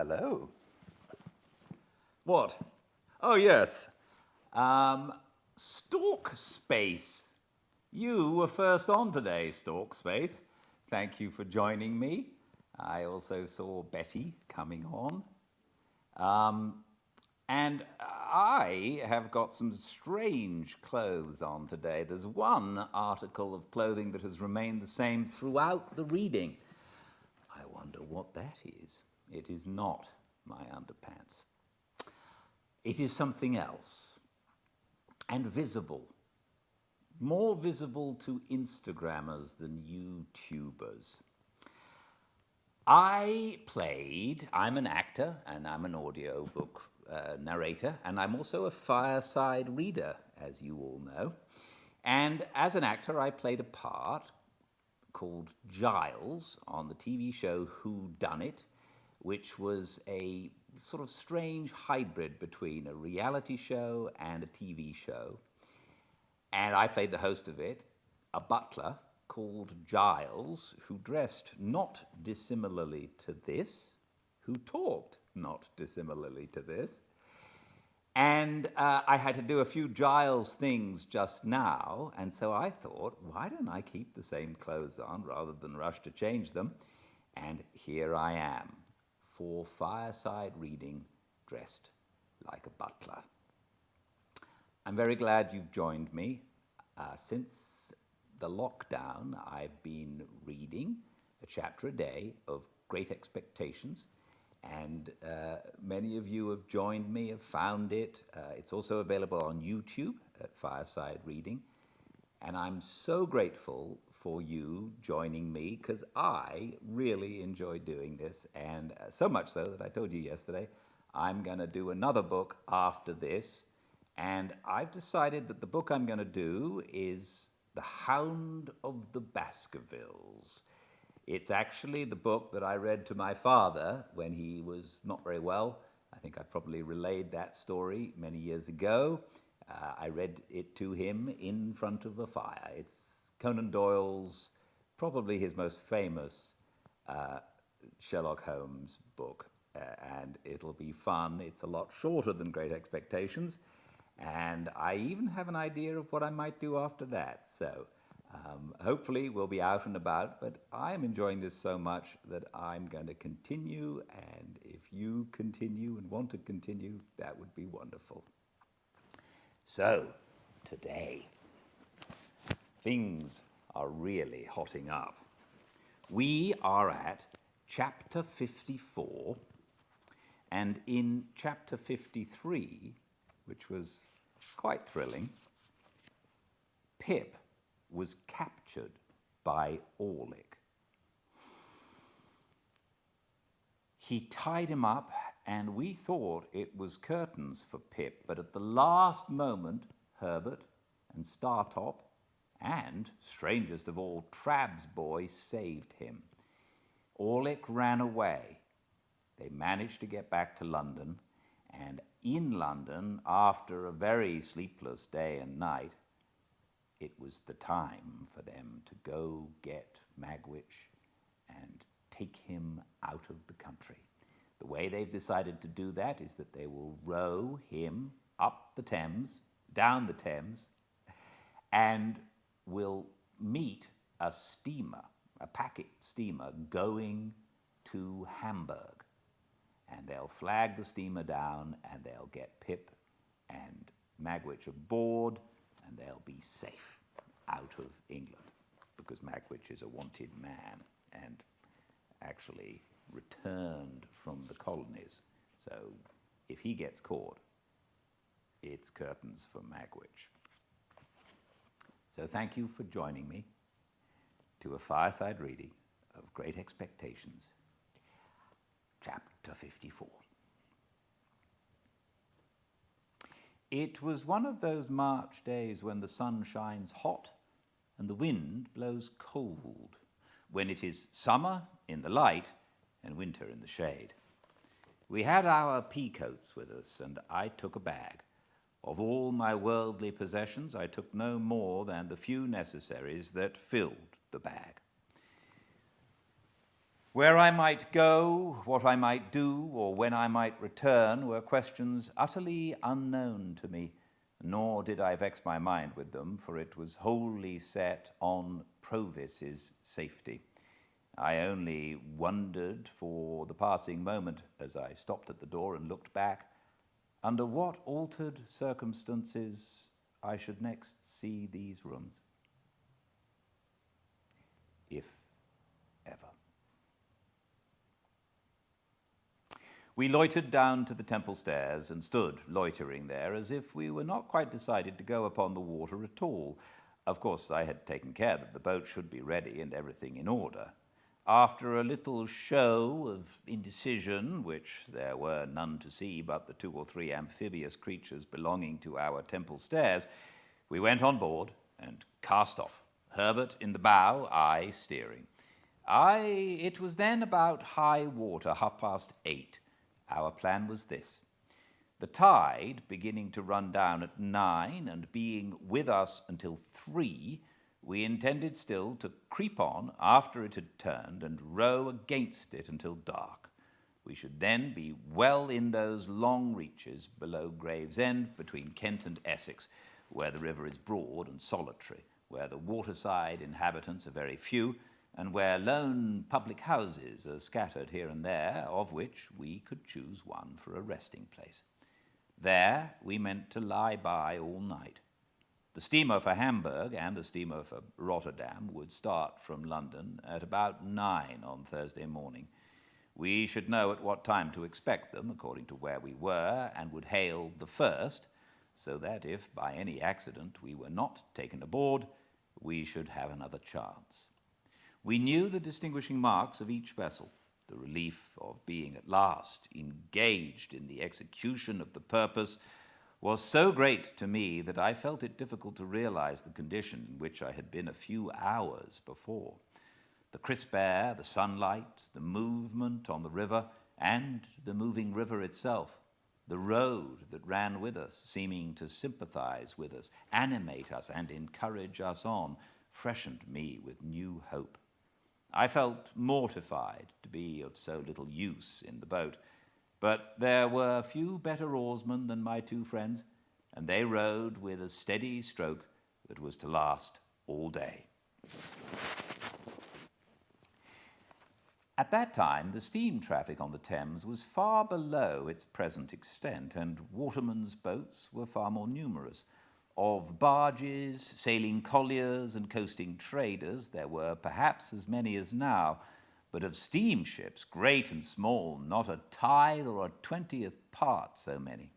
Hello. What? Oh, yes. Stalk Space. You were first on today, Stalk Space. Thank you for joining me. I also saw Betty coming on. And I have got some strange clothes on today. There's one article of clothing that has remained the same throughout the reading. I wonder what that is. It is not my underpants. It is something else, and visible. More visible to Instagrammers than YouTubers. I'm an actor, and I'm an audiobook narrator, and I'm also a fireside reader, as you all know. And as an actor, I played a part called Giles on the TV show Who Done It, which was a sort of strange hybrid between a reality show and a TV show. And I played the host of it, a butler called Giles, who dressed not dissimilarly to this, who talked not dissimilarly to this. And I had to do a few Giles things just now, and so I thought, why don't I keep the same clothes on rather than rush to change them? And here I am, for Fireside Reading, dressed like a butler. I'm very glad you've joined me. Since the lockdown, I've been reading a chapter a day of Great Expectations, and many of you have joined me, have found it. It's also available on YouTube at Fireside Reading, and I'm so grateful for you joining me because I really enjoy doing this, and so much so that I told you yesterday I'm going to do another book after this, and I've decided that the book I'm going to do is The Hound of the Baskervilles. It's actually the book that I read to my father when he was not very well. I think I probably relayed that story many years ago. I read it to him in front of a fire. It's Conan Doyle's, probably his most famous Sherlock Holmes book, and it'll be fun. It's a lot shorter than Great Expectations, and I even have an idea of what I might do after that. So hopefully we'll be out and about, but I'm enjoying this so much that I'm going to continue, and if you continue and want to continue, that would be wonderful. So, today, things are really hotting up. We are at chapter 54, and in chapter 53, which was quite thrilling, Pip was captured by Orlick. He tied him up, and we thought it was curtains for Pip, but at the last moment, Herbert and Startop and, strangest of all, Trabb's boy saved him. Orlick ran away. They managed to get back to London, and in London, after a very sleepless day and night, it was the time for them to go get Magwitch and take him out of the country. The way they've decided to do that is that they will row him up the Thames, down the Thames, and will meet a steamer, a packet steamer, going to Hamburg. And they'll flag the steamer down, and they'll get Pip and Magwitch aboard, and they'll be safe out of England, because Magwitch is a wanted man and actually returned from the colonies. So if he gets caught, it's curtains for Magwitch. So thank you for joining me to a fireside reading of Great Expectations, chapter 54. It was one of those March days when the sun shines hot and the wind blows cold, when it is summer in the light and winter in the shade. We had our peacoats with us, and I took a bag. Of all my worldly possessions, I took no more than the few necessaries that filled the bag. Where I might go, what I might do, or when I might return were questions utterly unknown to me, nor did I vex my mind with them, for it was wholly set on Provis's safety. I only wondered for the passing moment, as I stopped at the door and looked back, under what altered circumstances I should next see these rooms, if ever. We loitered down to the temple stairs and stood loitering there as if we were not quite decided to go upon the water at all. Of course, I had taken care that the boat should be ready and everything in order. After a little show of indecision, which there were none to see but the 2 or 3 amphibious creatures belonging to our temple stairs, we went on board and cast off, Herbert in the bow, I steering. It was then about high water, 8:30. Our plan was this. The tide beginning to run down at 9 and being with us until 3, we intended still to creep on after it had turned and row against it until dark. We should then be well in those long reaches below Gravesend between Kent and Essex, where the river is broad and solitary, where the waterside inhabitants are very few, and where lone public houses are scattered here and there, of which we could choose one for a resting place. There we meant to lie by all night. The steamer for Hamburg and the steamer for Rotterdam would start from London at about 9 on Thursday morning. We should know at what time to expect them, according to where we were, and would hail the first, so that if by any accident we were not taken aboard, we should have another chance. We knew the distinguishing marks of each vessel. The relief of being at last engaged in the execution of the purpose was so great to me that I felt it difficult to realize the condition in which I had been a few hours before. The crisp air, the sunlight, the movement on the river, and the moving river itself, the road that ran with us, seeming to sympathize with us, animate us, and encourage us on, freshened me with new hope. I felt mortified to be of so little use in the boat, but there were few better oarsmen than my 2 friends, and they rowed with a steady stroke that was to last all day. At that time, the steam traffic on the Thames was far below its present extent, and watermen's boats were far more numerous. Of barges, sailing colliers, and coasting traders, there were perhaps as many as now, but of steamships, great and small, not a tithe or a 20th part so many.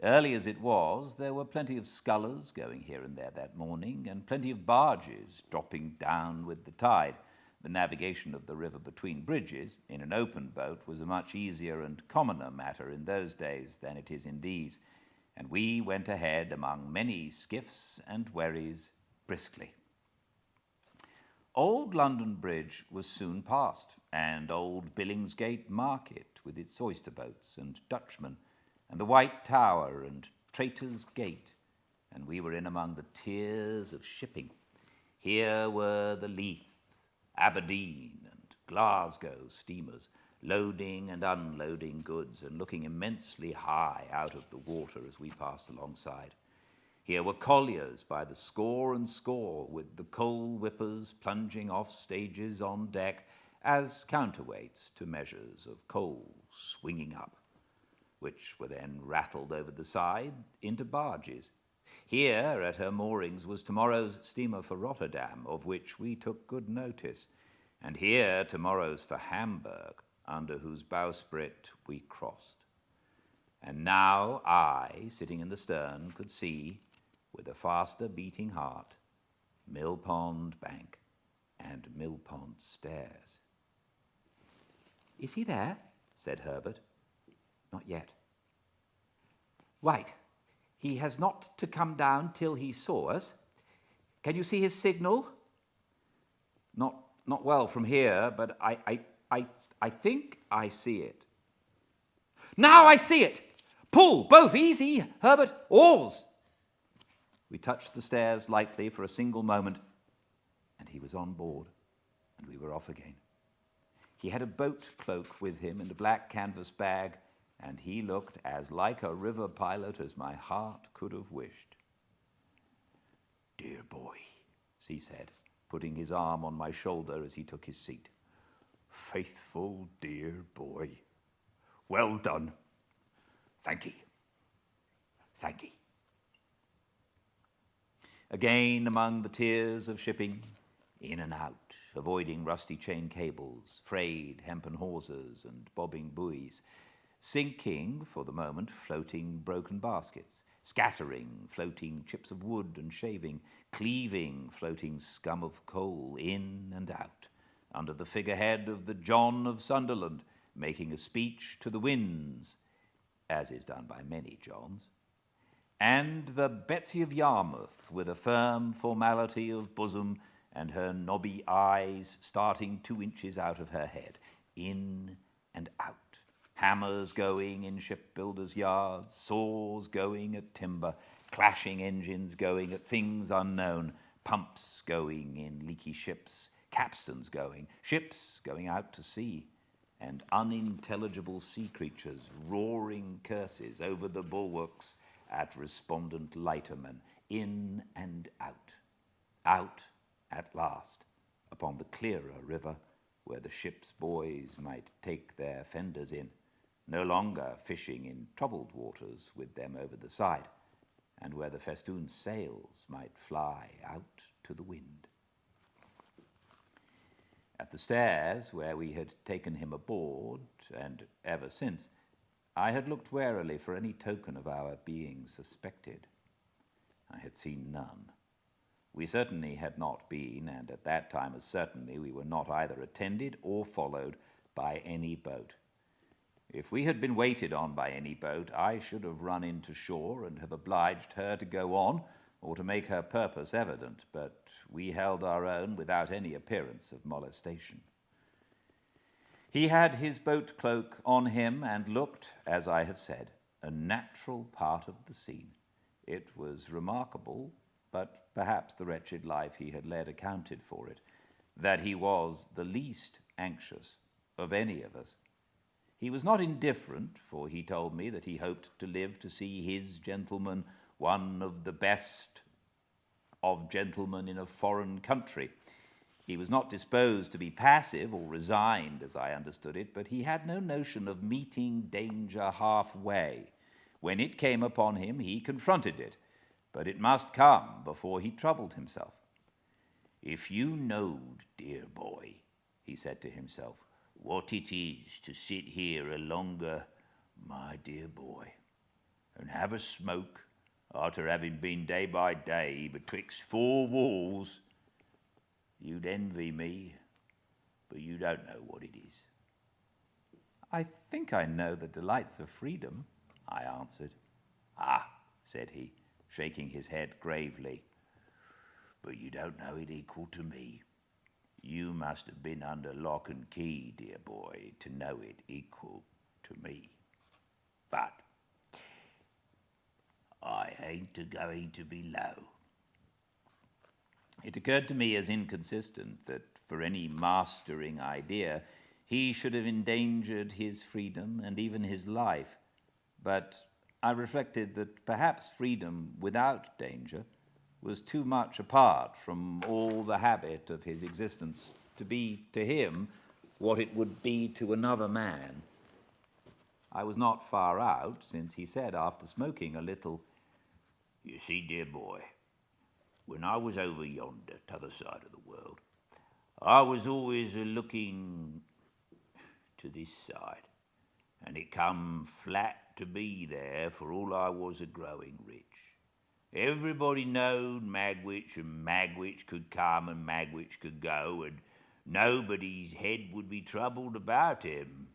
Early as it was, there were plenty of scullers going here and there that morning, and plenty of barges dropping down with the tide. The navigation of the river between bridges, in an open boat, was a much easier and commoner matter in those days than it is in these, and we went ahead among many skiffs and wherries briskly. Old London Bridge was soon passed, and old Billingsgate Market with its oyster boats and Dutchmen, and the White Tower and Traitor's Gate, and we were in among the tiers of shipping. Here were the Leith, Aberdeen, and Glasgow steamers, loading and unloading goods and looking immensely high out of the water as we passed alongside. Here were colliers by the score and score, with the coal whippers plunging off stages on deck as counterweights to measures of coal swinging up, which were then rattled over the side into barges. Here at her moorings was tomorrow's steamer for Rotterdam, of which we took good notice, and here tomorrow's for Hamburg, under whose bowsprit we crossed. And now I, sitting in the stern, could see, with a faster beating heart, Mill Pond Bank and Mill Pond Stairs. "Is he there?" said Herbert. "Not yet." "Right. He has not to come down till he saw us. Can you see his signal?" Not well from here, but I think I see it." "Now I see it! Pull, both, easy, Herbert, oars!" We touched the stairs lightly for a single moment, and he was on board, and we were off again. He had a boat cloak with him and a black canvas bag, and he looked as like a river pilot as my heart could have wished. "Dear boy," he said, putting his arm on my shoulder as he took his seat. "Faithful dear boy. Well done. Thank ye. Thank ye." Again among the tiers of shipping, in and out, avoiding rusty chain cables, frayed hempen hawsers and bobbing buoys, sinking, for the moment, floating broken baskets, scattering floating chips of wood and shaving, cleaving floating scum of coal, in and out, under the figurehead of the John of Sunderland, making a speech to the winds, as is done by many Johns, and the Betsy of Yarmouth, with a firm formality of bosom and her knobby eyes starting 2 inches out of her head, in and out, hammers going in shipbuilders' yards, saws going at timber, clashing engines going at things unknown, pumps going in leaky ships, capstans going, ships going out to sea, and unintelligible sea creatures roaring curses over the bulwarks at respondent lightermen, in and out at last, upon the clearer river, where the ship's boys might take their fenders in, no longer fishing in troubled waters with them over the side, and where the festooned sails might fly out to the wind. At the stairs where we had taken him aboard, and ever since, I had looked warily for any token of our being suspected. I had seen none. We certainly had not been, and at that time as certainly we were not either attended or followed by any boat. If we had been waited on by any boat, I should have run into shore and have obliged her to go on, or to make her purpose evident, but we held our own without any appearance of molestation. He had his boat cloak on him and looked, as I have said, a natural part of the scene. It was remarkable, but perhaps the wretched life he had led accounted for it, that he was the least anxious of any of us. He was not indifferent, for he told me that he hoped to live to see his gentleman one of the best of gentlemen in a foreign country. He was not disposed to be passive or resigned, as I understood it, but he had no notion of meeting danger halfway. When it came upon him, he confronted it, but it must come before he troubled himself. "If you knowed, dear boy," he said to himself, "what it is to sit here a longer, my dear boy, and have a smoke after having been day by day betwixt 4 walls, you'd envy me, but you don't know what it is." "I think I know the delights of freedom," I answered. "Ah," said he, shaking his head gravely, "but you don't know it equal to me. You must have been under lock and key, dear boy, to know it equal to me. But I ain't a-going to be low." It occurred to me as inconsistent that for any mastering idea he should have endangered his freedom and even his life, but I reflected that perhaps freedom without danger was too much apart from all the habit of his existence to be to him what it would be to another man. I was not far out, since he said, after smoking a little, "You see, dear boy, when I was over yonder, t'other side of the world, I was always a-looking to this side, and it come flat to be there for all I was a-growing rich. Everybody knowed Magwitch, and Magwitch could come and Magwitch could go, and nobody's head would be troubled about him.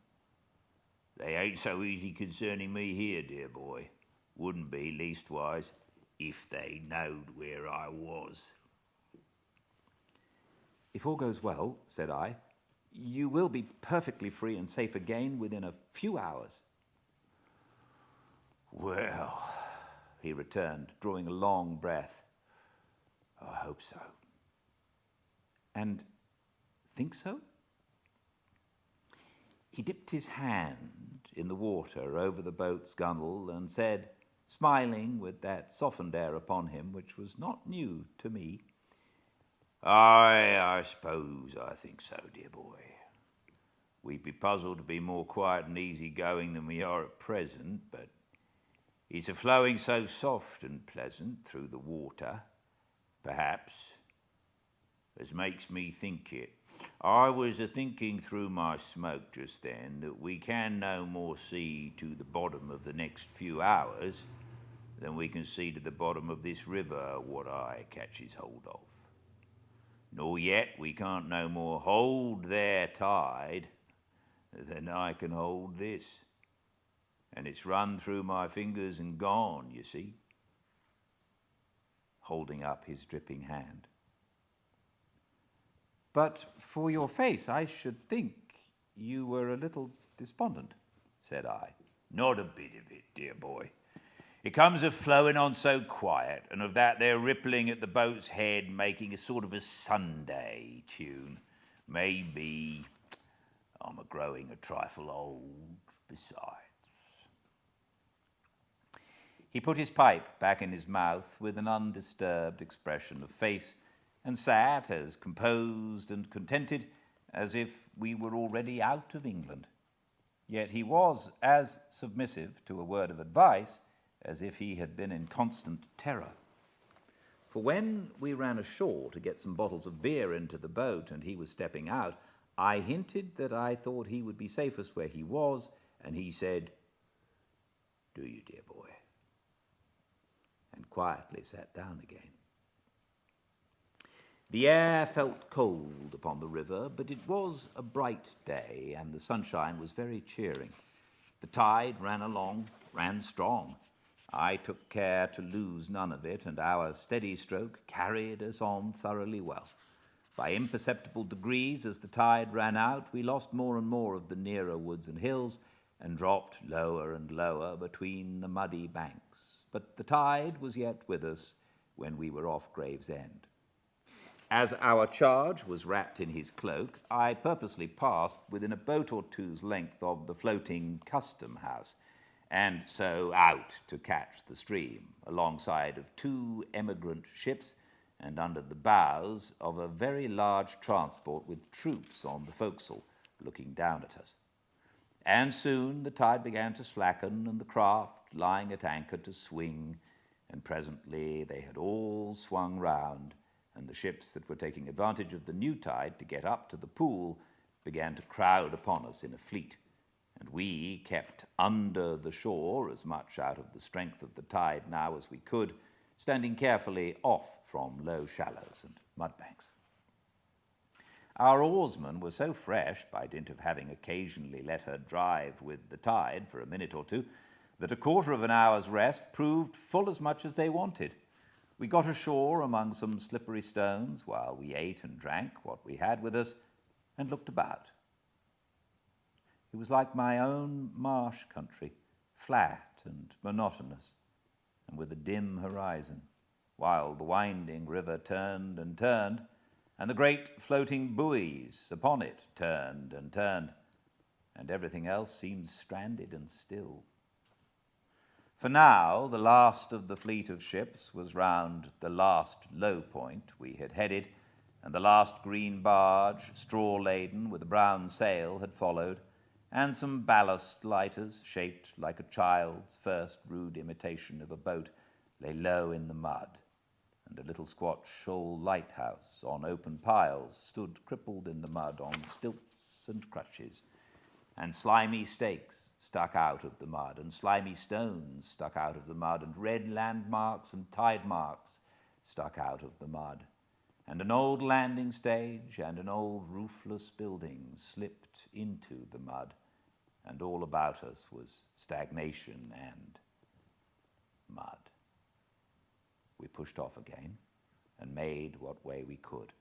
They ain't so easy concerning me here, dear boy. Wouldn't be, leastwise, if they knowed where I was." "If all goes well," said I, "you will be perfectly free and safe again within a few hours." "Well," he returned, drawing a long breath, "I hope so." "And think so?" He dipped his hand in the water over the boat's gunwale and said, smiling with that softened air upon him which was not new to me, I suppose I think so, dear boy. We'd be puzzled to be more quiet and easy-going than we are at present, but it's a-flowing so soft and pleasant through the water, perhaps, as makes me think it. I was a-thinking through my smoke just then that we can no more see to the bottom of the next few hours than we can see to the bottom of this river what eye catches hold of. Nor yet we can't no more hold their tide than I can hold this. And it's run through my fingers and gone, you see, holding up his dripping hand. But for your face, I should think you were a little despondent, said I. Not a bit of it, dear boy. It comes of flowing on so quiet, and of that there rippling at the boat's head, making a sort of a Sunday tune. Maybe I'm a-growing a trifle old besides. He put his pipe back in his mouth with an undisturbed expression of face, and sat as composed and contented as if we were already out of England. Yet he was as submissive to a word of advice as if he had been in constant terror. For when we ran ashore to get some bottles of beer into the boat and he was stepping out, I hinted that I thought he would be safest where he was, and he said, "Do you, dear boy?" and quietly sat down again. The air felt cold upon the river, but it was a bright day, and the sunshine was very cheering. The tide ran strong. I took care to lose none of it, and our steady stroke carried us on thoroughly well. By imperceptible degrees, as the tide ran out, we lost more and more of the nearer woods and hills, and dropped lower and lower between the muddy banks. But the tide was yet with us when we were off Gravesend. As our charge was wrapped in his cloak, I purposely passed within a boat or two's length of the floating custom house, and so out to catch the stream, alongside of 2 emigrant ships, and under the bows of a very large transport with troops on the forecastle, looking down at us. And soon the tide began to slacken, and the craft lying at anchor to swing, and presently they had all swung round, and the ships that were taking advantage of the new tide to get up to the pool began to crowd upon us in a fleet, and we kept under the shore as much out of the strength of the tide now as we could, standing carefully off from low shallows and mudbanks. Our oarsmen were so fresh, by dint of having occasionally let her drive with the tide for a minute or two, that a quarter of an hour's rest proved full as much as they wanted. We got ashore among some slippery stones while we ate and drank what we had with us and looked about. It was like my own marsh country, flat and monotonous, and with a dim horizon, while the winding river turned and turned, and the great floating buoys upon it turned and turned, and everything else seemed stranded and still. For now, the last of the fleet of ships was round the last low point we had headed, and the last green barge, straw-laden with a brown sail, had followed, and some ballast lighters, shaped like a child's first rude imitation of a boat, lay low in the mud, and a little squat shoal lighthouse on open piles stood crippled in the mud on stilts and crutches, and slimy stakes stuck out of the mud, and slimy stones stuck out of the mud, and red landmarks and tide marks stuck out of the mud, and an old landing stage and an old roofless building slipped into the mud, and all about us was stagnation and mud. We pushed off again and made what way we could.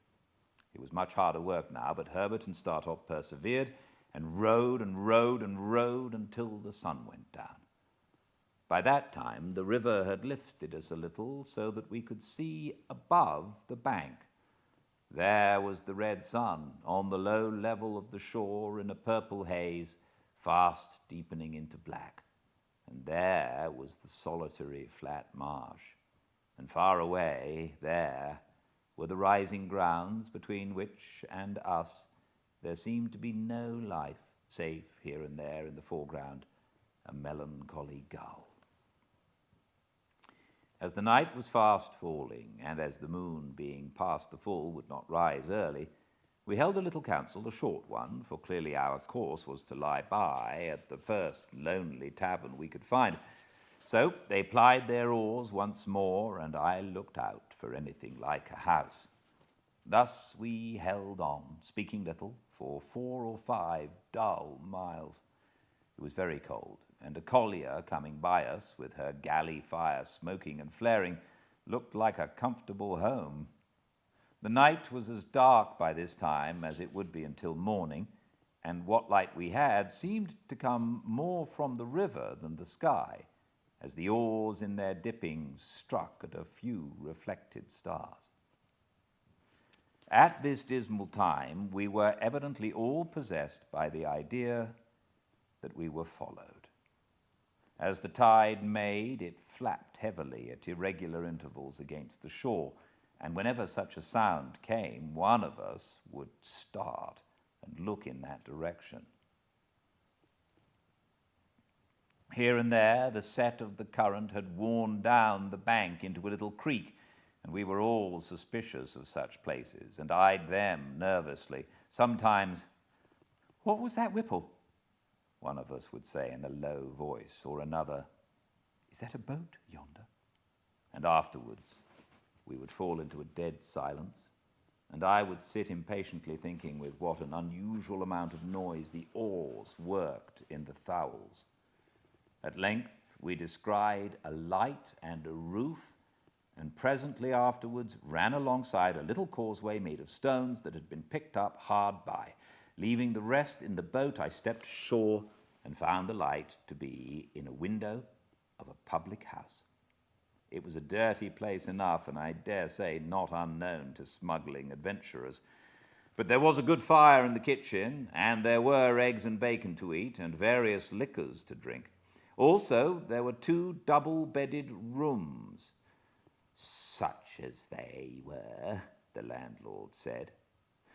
It was much harder work now, but Herbert and Startop persevered, and rowed and rowed and rowed until the sun went down. By that time, the river had lifted us a little so that we could see above the bank, There was the red sun on the low level of the shore in a purple haze, fast deepening into black. And there was the solitary flat marsh. And far away, there, were the rising grounds between which and us there seemed to be no life, save here and there in the foreground a melancholy gull. As the night was fast falling, and as the moon, being past the full, would not rise early, we held a little council, a short one, for clearly our course was to lie by at the first lonely tavern we could find. So they plied their oars once more, and I looked out for anything like a house. Thus we held on, speaking little, for 4 or 5 dull miles. It was very cold, and a collier coming by us with her galley fire smoking and flaring looked like a comfortable home. The night was as dark by this time as it would be until morning, and what light we had seemed to come more from the river than the sky, as the oars in their dipping struck at a few reflected stars. At this dismal time, we were evidently all possessed by the idea that we were followed. As the tide made, it flapped heavily at irregular intervals against the shore, and whenever such a sound came, one of us would start and look in that direction. Here and there, the set of the current had worn down the bank into a little creek, and we were all suspicious of such places, and eyed them nervously. Sometimes, "What was that ripple?" one of us would say in a low voice, or another, "Is that a boat yonder?" And afterwards, we would fall into a dead silence, and I would sit impatiently thinking with what an unusual amount of noise the oars worked in the thowels. At length, we descried a light and a roof, and presently afterwards ran alongside a little causeway made of stones that had been picked up hard by. Leaving the rest in the boat, I stepped ashore and found the light to be in a window of a public house. It was a dirty place enough, and I dare say not unknown to smuggling adventurers. But there was a good fire in the kitchen, and there were eggs and bacon to eat, and various liquors to drink. Also, there were 2 double-bedded rooms, such as they were, the landlord said.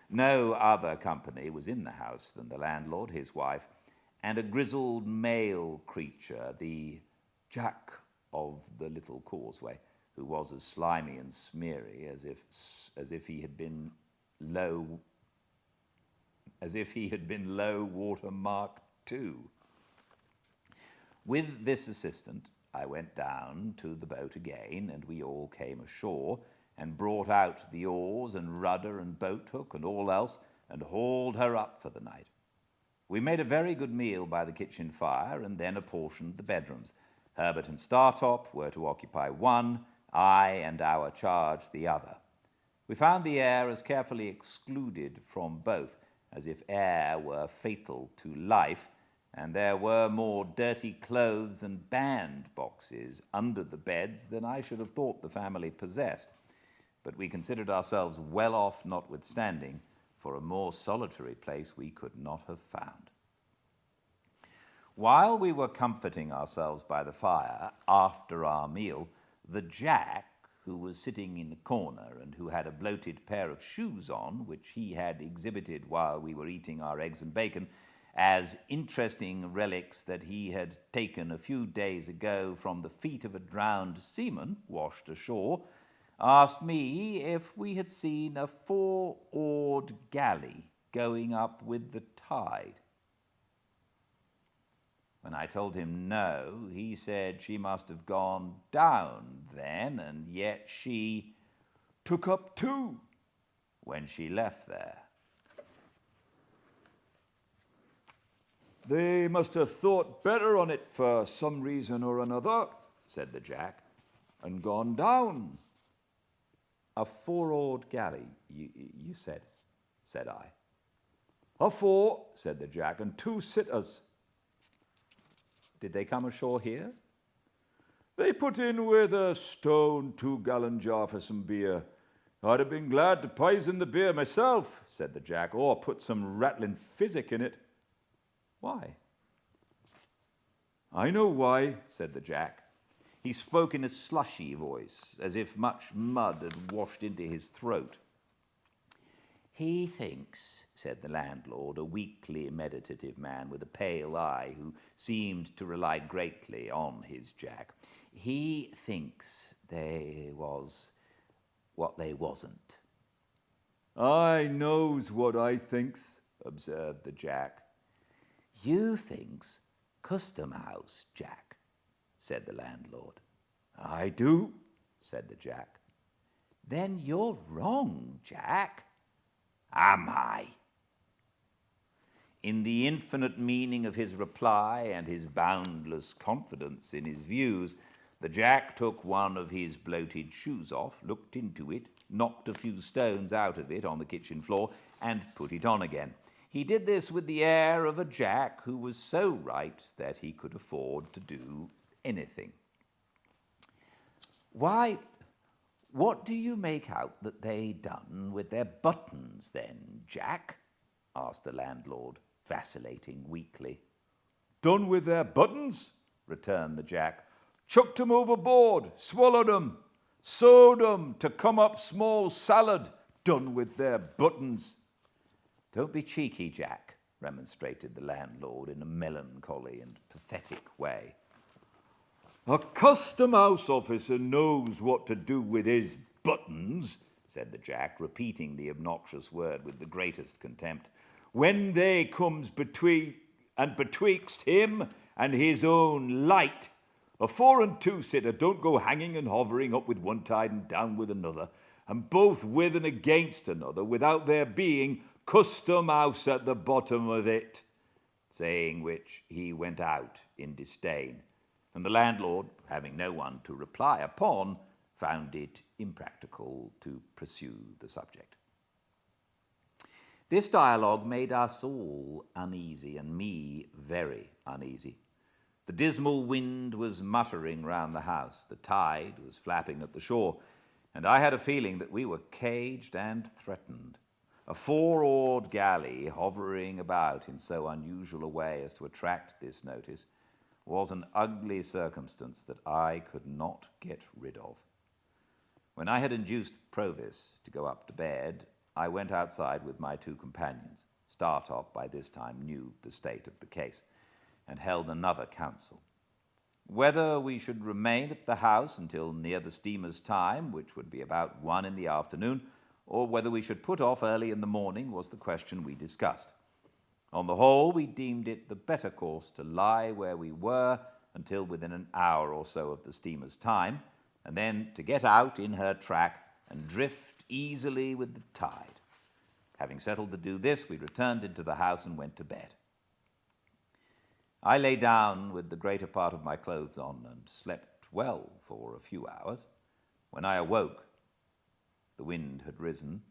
No other company was in the house than the landlord, his wife, and a grizzled male creature, the Jack of the little causeway, who was as slimy and smeary as if he had been low water mark too. With this assistant, I went down to the boat again, and we all came ashore, and brought out the oars and rudder and boat hook and all else, and hauled her up for the night. We made a very good meal by the kitchen fire, and then apportioned the bedrooms. Herbert and Startop were to occupy one, I and our charge the other. We found the air as carefully excluded from both as if air were fatal to life, and there were more dirty clothes and band boxes under the beds than I should have thought the family possessed. But we considered ourselves well off notwithstanding, for a more solitary place we could not have found. While we were comforting ourselves by the fire after our meal, the Jack, who was sitting in the corner and who had a bloated pair of shoes on, which he had exhibited while we were eating our eggs and bacon, as interesting relics that he had taken a few days ago from the feet of a drowned seaman washed ashore, asked me if we had seen a 4-oared galley going up with the tide. When I told him no, he said she must have gone down then, and yet she took up 2 when she left there. "They must have thought better on it for some reason or another," said the Jack, "and gone down." "A 4-oared galley, you said," said I. "A 4, said the Jack, "and 2 sitters." "Did they come ashore here?" "They put in with a stone 2-gallon jar for some beer. "I'd have been glad to poison the beer myself," said the Jack, "or put some rattling physic in it." "Why?" "I know why," said the Jack. He spoke in a slushy voice, as if much mud had washed into his throat. "He thinks," said the landlord, a weakly meditative man with a pale eye who seemed to rely greatly on his Jack, "he thinks they was what they wasn't." "I knows what I thinks," observed the Jack. "You thinks Custom House, Jack," said the landlord. "I do," said the Jack. "Then you're wrong, Jack." "Am I?" In the infinite meaning of his reply and his boundless confidence in his views, the Jack took one of his bloated shoes off, looked into it, knocked a few stones out of it on the kitchen floor, and put it on again. He did this with the air of a Jack who was so right that he could afford to do anything. "Why, what do you make out that they done with their buttons then, Jack?" asked the landlord, vacillating weakly. "Done with their buttons?" returned the Jack. "Chucked 'em overboard, swallowed 'em, sewed 'em to come up small salad. Done with their buttons." "Don't be cheeky, Jack," remonstrated the landlord in a melancholy and pathetic way. "A custom house officer knows what to do with his buttons," said the Jack, repeating the obnoxious word with the greatest contempt, "when they comes betwixt him and his own light. A 4 and 2 sitter don't go hanging and hovering up with one tide and down with another, and both with and against another, without there being custom house at the bottom of it," saying which he went out in disdain, and the landlord, having no one to reply upon, found it impractical to pursue the subject. This dialogue made us all uneasy, and me very uneasy. The dismal wind was muttering round the house, the tide was flapping at the shore, and I had a feeling that we were caged and threatened. A 4-oared galley hovering about in so unusual a way as to attract this notice was an ugly circumstance that I could not get rid of. When I had induced Provis to go up to bed, I went outside with my 2 companions. Startop by this time knew the state of the case, and held another council. Whether we should remain at the house until near the steamer's time, which would be about 1 in the afternoon, or whether we should put off early in the morning was the question we discussed. On the whole, we deemed it the better course to lie where we were until within an hour or so of the steamer's time, and then to get out in her track and drift easily with the tide. Having settled to do this, we returned into the house and went to bed. I lay down with the greater part of my clothes on and slept well for a few hours. When I awoke, the wind had risen,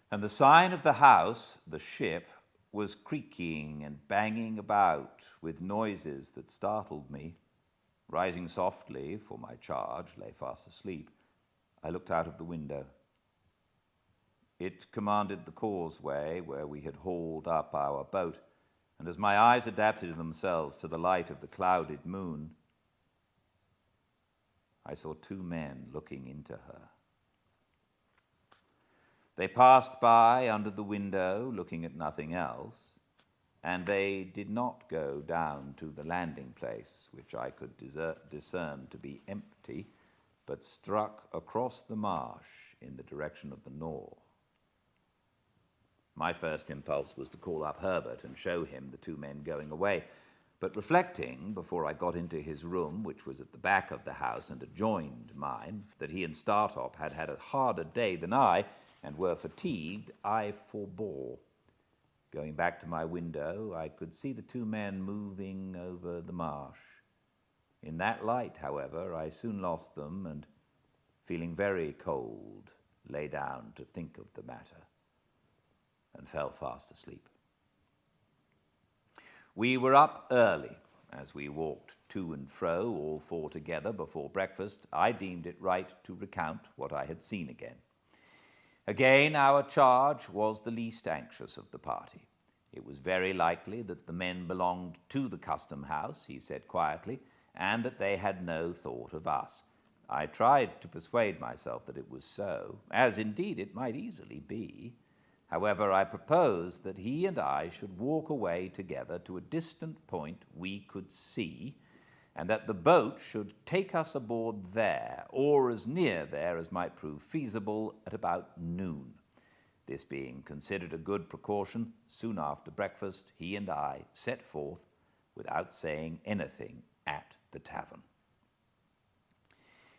and the sign of the house, the ship, was creaking and banging about with noises that startled me. Rising softly, for my charge lay fast asleep, I looked out of the window. It commanded the causeway where we had hauled up our boat, and as my eyes adapted themselves to the light of the clouded moon, I saw 2 men looking into her. They passed by under the window, looking at nothing else, and they did not go down to the landing place, which I could discern to be empty, but struck across the marsh in the direction of the north. My first impulse was to call up Herbert and show him the 2 men going away, but reflecting, before I got into his room, which was at the back of the house and adjoined mine, that he and Startop had had a harder day than I, and were fatigued, I forbore. Going back to my window, I could see the 2 men moving over the marsh. In that light, however, I soon lost them, and, feeling very cold, lay down to think of the matter, and fell fast asleep. We were up early, As we walked to and fro, all four together, before breakfast, I deemed it right to recount what I had seen again. Again, our charge was the least anxious of the party. It was very likely that the men belonged to the custom house, he said quietly, and that they had no thought of us. I tried to persuade myself that it was so, as indeed it might easily be. However, I proposed that he and I should walk away together to a distant point we could see, and that the boat should take us aboard there, or as near there as might prove feasible, at about noon. This being considered a good precaution, soon after breakfast he and I set forth without saying anything at the tavern.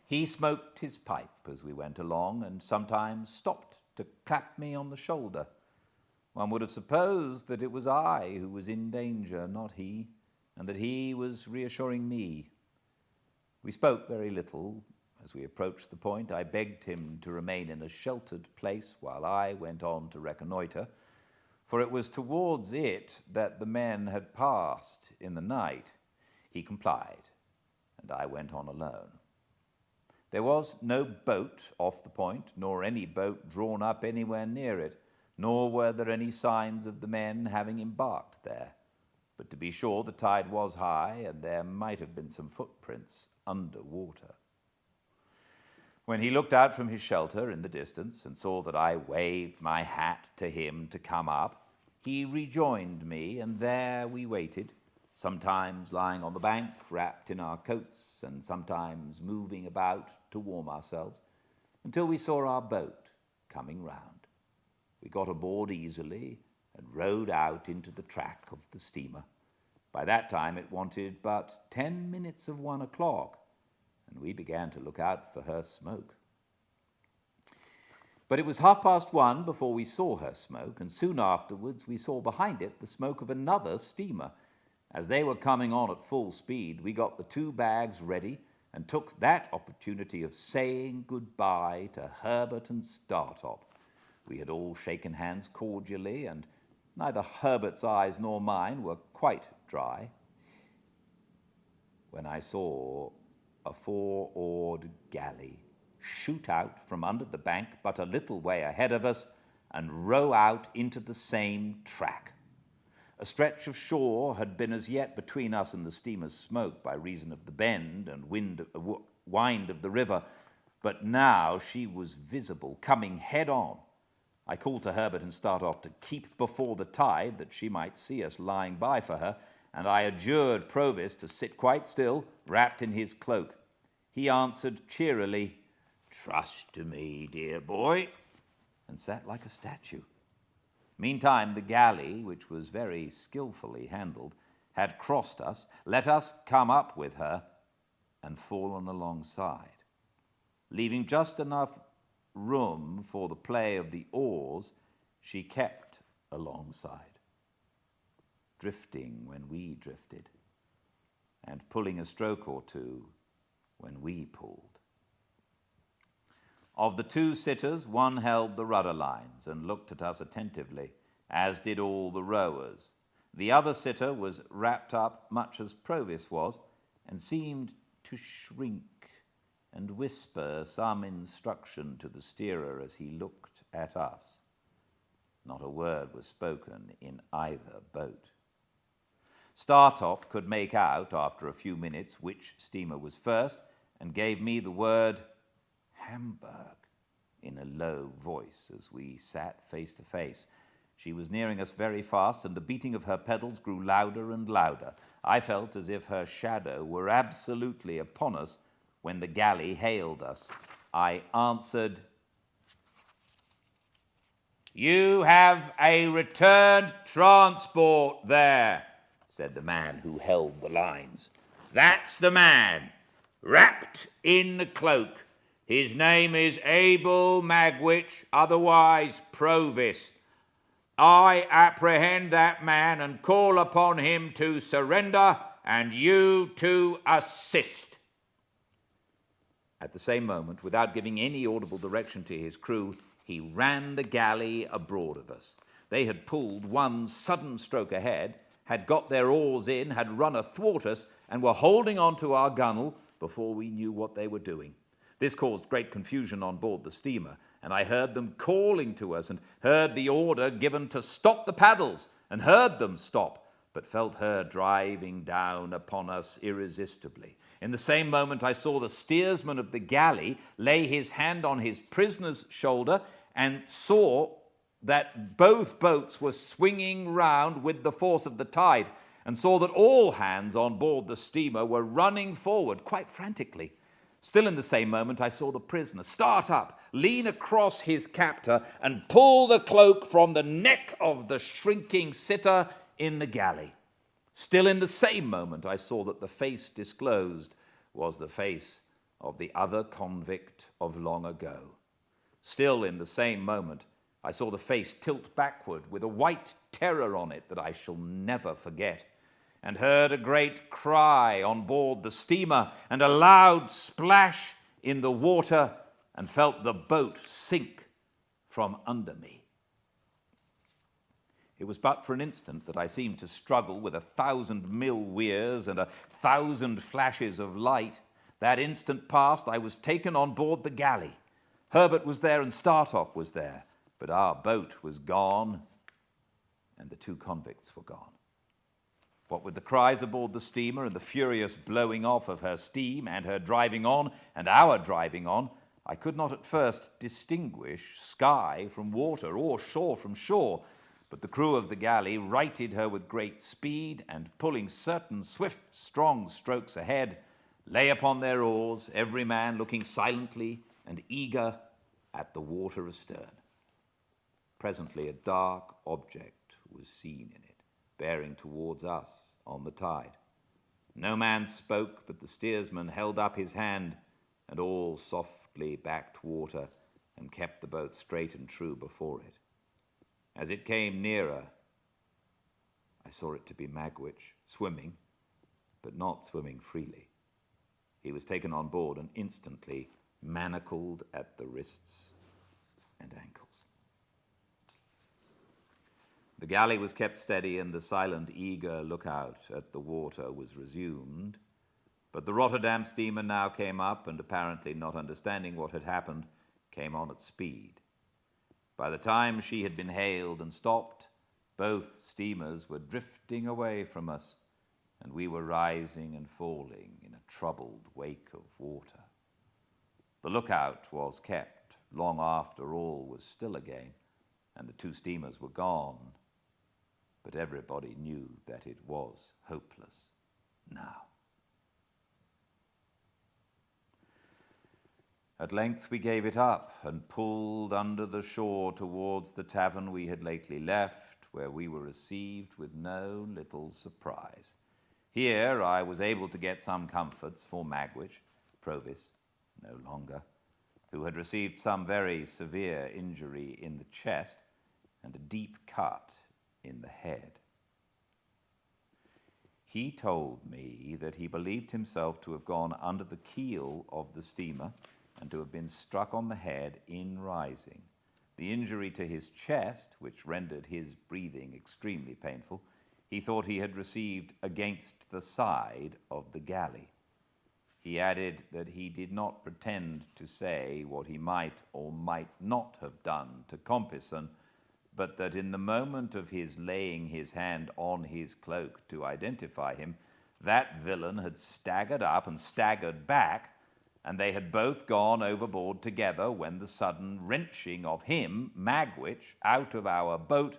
He smoked his pipe as we went along, and sometimes stopped to clap me on the shoulder. One would have supposed that it was I who was in danger, not he, and that he was reassuring me. We spoke very little. As we approached the point, I begged him to remain in a sheltered place while I went on to reconnoitre, for it was towards it that the men had passed in the night. He complied, and I went on alone. There was no boat off the point, nor any boat drawn up anywhere near it, nor were there any signs of the men having embarked there. But to be sure, the tide was high, and there might have been some footprints under water. When he looked out from his shelter in the distance and saw that I waved my hat to him to come up, he rejoined me, and there we waited, sometimes lying on the bank, wrapped in our coats, and sometimes moving about to warm ourselves, until we saw our boat coming round. We got aboard easily and rowed out into the track of the steamer. By that time it wanted but 10 minutes of 1 o'clock, and we began to look out for her smoke. But it was 1:30 before we saw her smoke, and soon afterwards we saw behind it the smoke of another steamer. As they were coming on at full speed, we got the 2 bags ready and took that opportunity of saying goodbye to Herbert and Startop. We had all shaken hands cordially, and neither Herbert's eyes nor mine were quite dry, when I saw a 4-oared galley shoot out from under the bank but a little way ahead of us and row out into the same track. A stretch of shore had been as yet between us and the steamer's smoke by reason of the bend and wind of the river, but now she was visible, coming head on. I called to Herbert and Startop to keep before the tide, that she might see us lying by for her, and I adjured Provis to sit quite still, wrapped in his cloak. He answered cheerily, "Trust to me, dear boy," and sat like a statue. Meantime, the galley, which was very skillfully handled, had crossed us, let us come up with her, and fallen alongside. Leaving just enough room for the play of the oars, she kept alongside, drifting when we drifted, and pulling a stroke or two when we pulled. Of the 2 sitters, one held the rudder lines and looked at us attentively, as did all the rowers. The other sitter was wrapped up much as Provis was, and seemed to shrink and whisper some instruction to the steerer as he looked at us. Not a word was spoken in either boat. Startop could make out, after a few minutes, which steamer was first, and gave me the word Hamburg in a low voice as we sat face to face. She was nearing us very fast, and the beating of her pedals grew louder and louder. I felt as if her shadow were absolutely upon us when the galley hailed us. I answered, "You have a returned transport there," said the man who held the lines. "That's the man, wrapped in the cloak. His name is Abel Magwitch, otherwise Provis. I apprehend that man and call upon him to surrender, and you to assist." At the same moment, without giving any audible direction to his crew, he ran the galley abroad of us. They had pulled one sudden stroke ahead, had got their oars in, had run athwart us, and were holding on to our gunwale before we knew what they were doing. This caused great confusion on board the steamer, and I heard them calling to us, and heard the order given to stop the paddles, and heard them stop, but felt her driving down upon us irresistibly. In the same moment I saw the steersman of the galley lay his hand on his prisoner's shoulder, and saw that both boats were swinging round with the force of the tide, and saw that all hands on board the steamer were running forward quite frantically. Still in the same moment I saw the prisoner start up, lean across his captor, and pull the cloak from the neck of the shrinking sitter in the galley. Still in the same moment I saw that the face disclosed was the face of the other convict of long ago. Still in the same moment I saw the face tilt backward with a white terror on it that I shall never forget, and heard a great cry on board the steamer and a loud splash in the water, and felt the boat sink from under me. It was but for an instant that I seemed to struggle with 1,000 mill weirs and 1,000 flashes of light. That instant past, I was taken on board the galley. Herbert was there and Startop was there, but our boat was gone, and the two convicts were gone. What with the cries aboard the steamer and the furious blowing off of her steam and her driving on and our driving on, I could not at first distinguish sky from water or shore from shore, but the crew of the galley righted her with great speed, and pulling certain swift, strong strokes ahead, lay upon their oars, every man looking silently and eager at the water astern. Presently a dark object was seen in it, bearing towards us on the tide. No man spoke, but the steersman held up his hand, and all softly backed water and kept the boat straight and true before it. As it came nearer, I saw it to be Magwitch, swimming, but not swimming freely. He was taken on board and instantly manacled at the wrists and ankles. The galley was kept steady, and the silent, eager lookout at the water was resumed. But the Rotterdam steamer now came up, and apparently not understanding what had happened, came on at speed. By the time she had been hailed and stopped, both steamers were drifting away from us, and we were rising and falling in a troubled wake of water. The lookout was kept long after all was still again, and the two steamers were gone. But everybody knew that it was hopeless now. At length we gave it up and pulled under the shore towards the tavern we had lately left, where we were received with no little surprise. Here I was able to get some comforts for Magwitch, Provis, no longer, who had received some very severe injury in the chest and a deep cut in the head. He told me that he believed himself to have gone under the keel of the steamer and to have been struck on the head in rising. The injury to his chest, which rendered his breathing extremely painful, he thought he had received against the side of the galley. He added that he did not pretend to say what he might or might not have done to Compeyson, but that in the moment of his laying his hand on his cloak to identify him, that villain had staggered up and staggered back, and they had both gone overboard together when the sudden wrenching of him, Magwitch, out of our boat,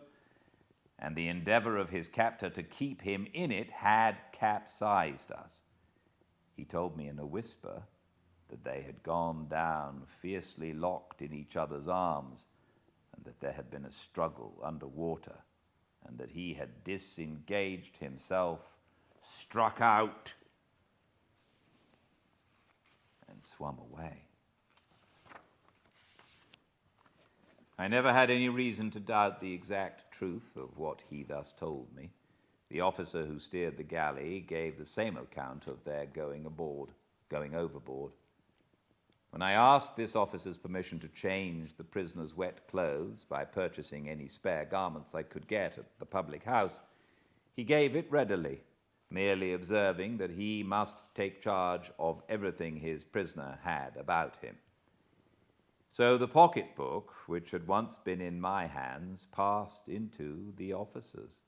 and the endeavor of his captor to keep him in it had capsized us. He told me in a whisper that they had gone down fiercely locked in each other's arms, and that there had been a struggle under water, and that he had disengaged himself, struck out, and swum away. I never had any reason to doubt the exact truth of what he thus told me. The officer who steered the galley gave the same account of their going overboard. When I asked this officer's permission to change the prisoner's wet clothes by purchasing any spare garments I could get at the public house, He gave it readily, merely observing that he must take charge of everything his prisoner had about him. So the pocketbook, which had once been in my hands, passed into the officer's.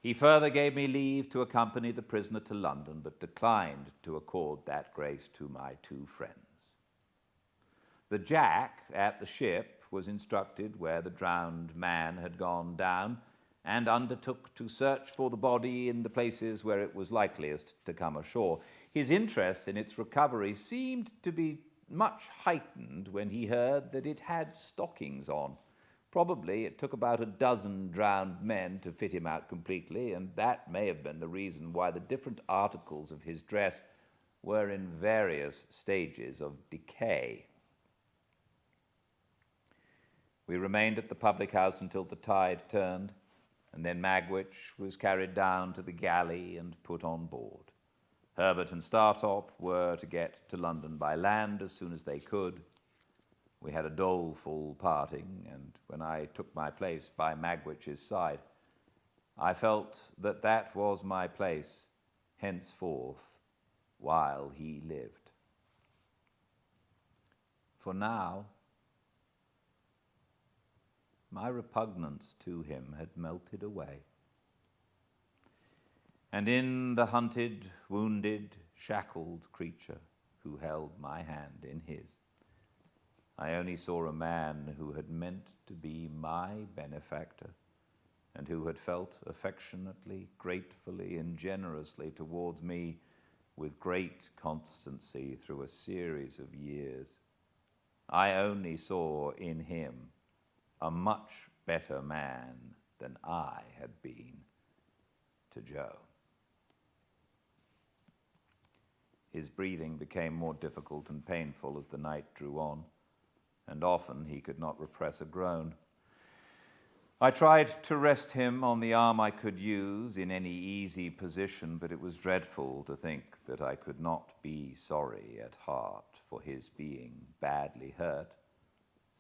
He further gave me leave to accompany the prisoner to London, but declined to accord that grace to my two friends. The Jack at the ship was instructed where the drowned man had gone down, and undertook to search for the body in the places where it was likeliest to come ashore. His interest in its recovery seemed to be much heightened when he heard that it had stockings on. Probably it took about a dozen drowned men to fit him out completely, and that may have been the reason why the different articles of his dress were in various stages of decay. We remained at the public house until the tide turned, and then Magwitch was carried down to the galley and put on board. Herbert and Startop were to get to London by land as soon as they could. We had a doleful parting, and when I took my place by Magwitch's side, I felt that that was my place henceforth while he lived. For now, my repugnance to him had melted away. And in the hunted, wounded, shackled creature who held my hand in his, I only saw a man who had meant to be my benefactor, and who had felt affectionately, gratefully, and generously towards me with great constancy through a series of years. I only saw in him a much better man than I had been to Joe. His breathing became more difficult and painful as the night drew on, and often he could not repress a groan. I tried to rest him on the arm I could use in any easy position, but it was dreadful to think that I could not be sorry at heart for his being badly hurt,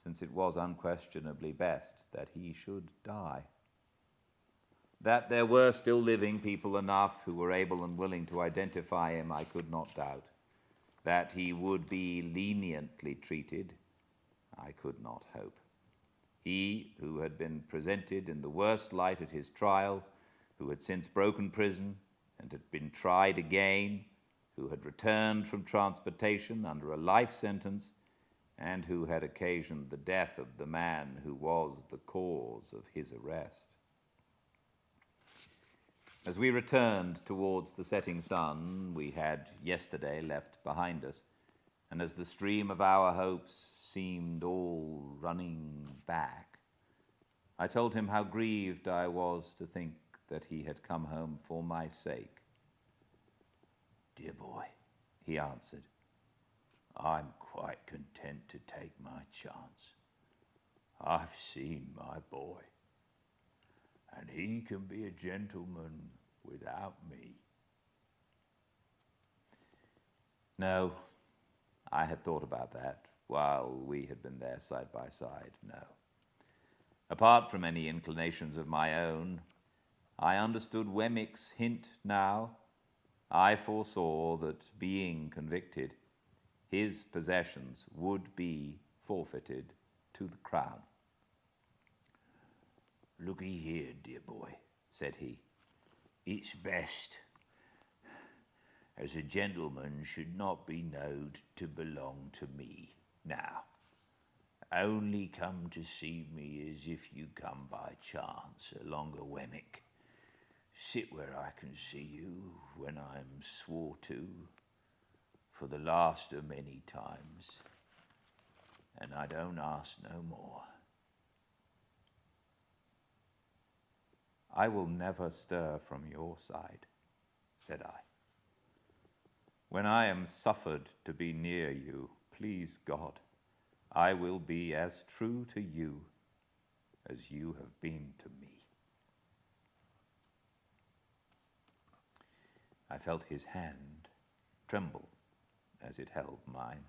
since it was unquestionably best that he should die. That there were still living people enough who were able and willing to identify him, I could not doubt. That he would be leniently treated, I could not hope. He, who had been presented in the worst light at his trial, who had since broken prison and had been tried again, who had returned from transportation under a life sentence, and who had occasioned the death of the man who was the cause of his arrest. As we returned towards the setting sun we had yesterday left behind us, and as the stream of our hopes seemed all running back, I told him how grieved I was to think that he had come home for my sake. "Dear boy," he answered, "I'm quite content to take my chance. I've seen my boy, and he can be a gentleman without me." No, I had thought about that while we had been there side by side, no. Apart from any inclinations of my own, I understood Wemmick's hint now. I foresaw that, being convicted, his possessions would be forfeited to the crown. "Looky here, dear boy," said he. "It's best, as a gentleman should not be knowed to belong to me. Now, only come to see me as if you come by chance along a Wemmick. Sit where I can see you when I'm swore to, for the last of many times, and I don't ask no more." "I will never stir from your side," said I. "When I am suffered to be near you, please God, I will be as true to you as you have been to me." I felt his hand tremble as it held mine,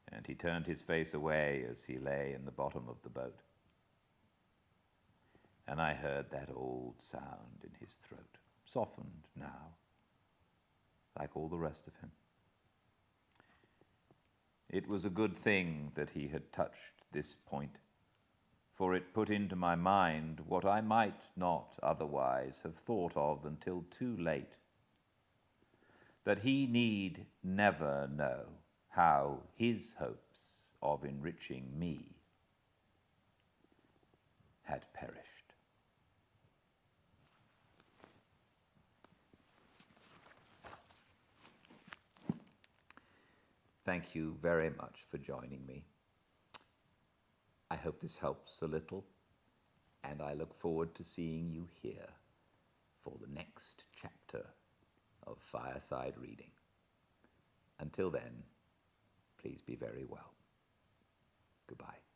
and he turned his face away as he lay in the bottom of the boat. and I heard that old sound in his throat, softened now, like all the rest of him. It was a good thing that he had touched this point, for it put into my mind what I might not otherwise have thought of until too late, that he need never know how his hopes of enriching me had perished. Thank you very much for joining me. I hope this helps a little, and I look forward to seeing you here for the next chapter of Fireside Reading. Until then, please be very well. Goodbye.